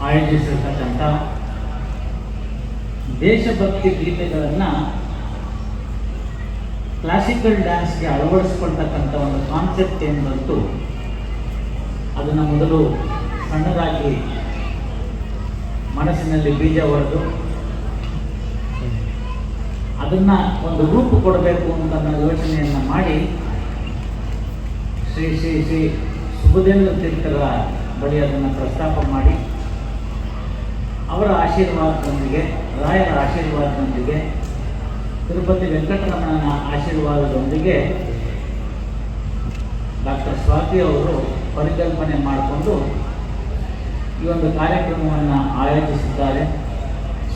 ಆಯೋಜಿಸಿರ್ತಕ್ಕಂಥ ದೇಶಭಕ್ತಿ ಗೀತೆಗಳನ್ನು ಕ್ಲಾಸಿಕಲ್ ಡ್ಯಾನ್ಸ್ಗೆ ಅಳವಡಿಸ್ಕೊಳ್ತಕ್ಕಂಥ ಒಂದು ಕಾನ್ಸೆಪ್ಟ್ ಏನು ಬಂತು, ಅದನ್ನು ಮೊದಲು ಸಣ್ಣದಾಗಿ ಮನಸ್ಸಿನಲ್ಲಿ ಬೀಜ ಹೊಡೆದು ಅದನ್ನು ಒಂದು ರೂಪ ಕೊಡಬೇಕು ಅಂತ ಯೋಚನೆಯನ್ನು ಮಾಡಿ ಶ್ರೀ ಶ್ರೀ ಶ್ರೀ ಸುಬುಧೇಂದ್ರ ತೀರ್ಥರ ಬಳಿ ಅದನ್ನು ಪ್ರಸ್ತಾಪ ಮಾಡಿ ಅವರ ಆಶೀರ್ವಾದದೊಂದಿಗೆ, ರಾಯರ ಆಶೀರ್ವಾದದೊಂದಿಗೆ, ತಿರುಪತಿ ವೆಂಕಟರಮಣನ ಆಶೀರ್ವಾದದೊಂದಿಗೆ ಡಾಕ್ಟರ್ ಸ್ವಾತಿ ಅವರು ಪರಿಕಲ್ಪನೆ ಮಾಡಿಕೊಂಡು ಈ ಒಂದು ಕಾರ್ಯಕ್ರಮವನ್ನು ಆಯೋಜಿಸಿದ್ದಾರೆ.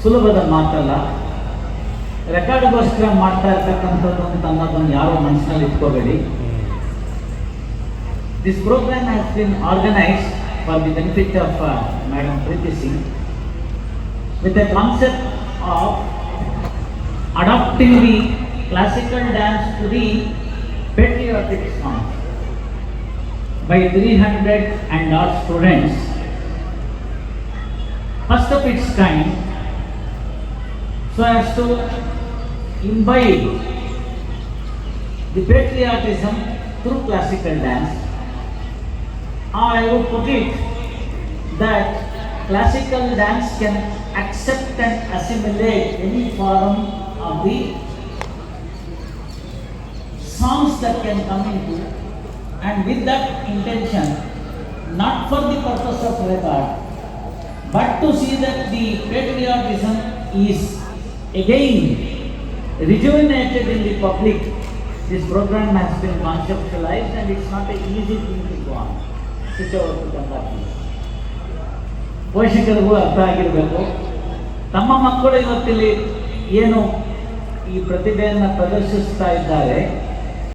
ಸುಲಭದ ಮಾತಲ್ಲ, ರೆಕಾರ್ಡ್ಗೋಸ್ಕರ ಮಾಡ್ತಾ ಇರ್ತಕ್ಕಂಥದ್ದು ಅಂತ ಅನ್ನೋದನ್ನು ಯಾರು ಮನಸ್ಸಿನಲ್ಲಿ ಇಟ್ಕೋಬೇಡಿ. This program has been organised for the benefit of Madam Preeti Singh with a concept of adapting the classical dance to the patriotic songs by 300 and odd students, first of its kind, so as to imbibe the patriotism through classical dance. I would put it that classical dance can accept and assimilate any form of the songs that can come into, and with that intention, not for the purpose of record, but to see that the patriotism is again rejuvenated in the public. This program has been conceptualized and it's not an easy thing to go on. ಪೋಷಕರಿಗೂ ಅರ್ಥ ಆಗಿರಬೇಕು. ತಮ್ಮ ಮಕ್ಕಳು ಇವತ್ತಿಲ್ಲಿ ಏನು ಈ ಪ್ರತಿಭೆಯನ್ನು ಪ್ರದರ್ಶಿಸ್ತಾ ಇದ್ದಾರೆ,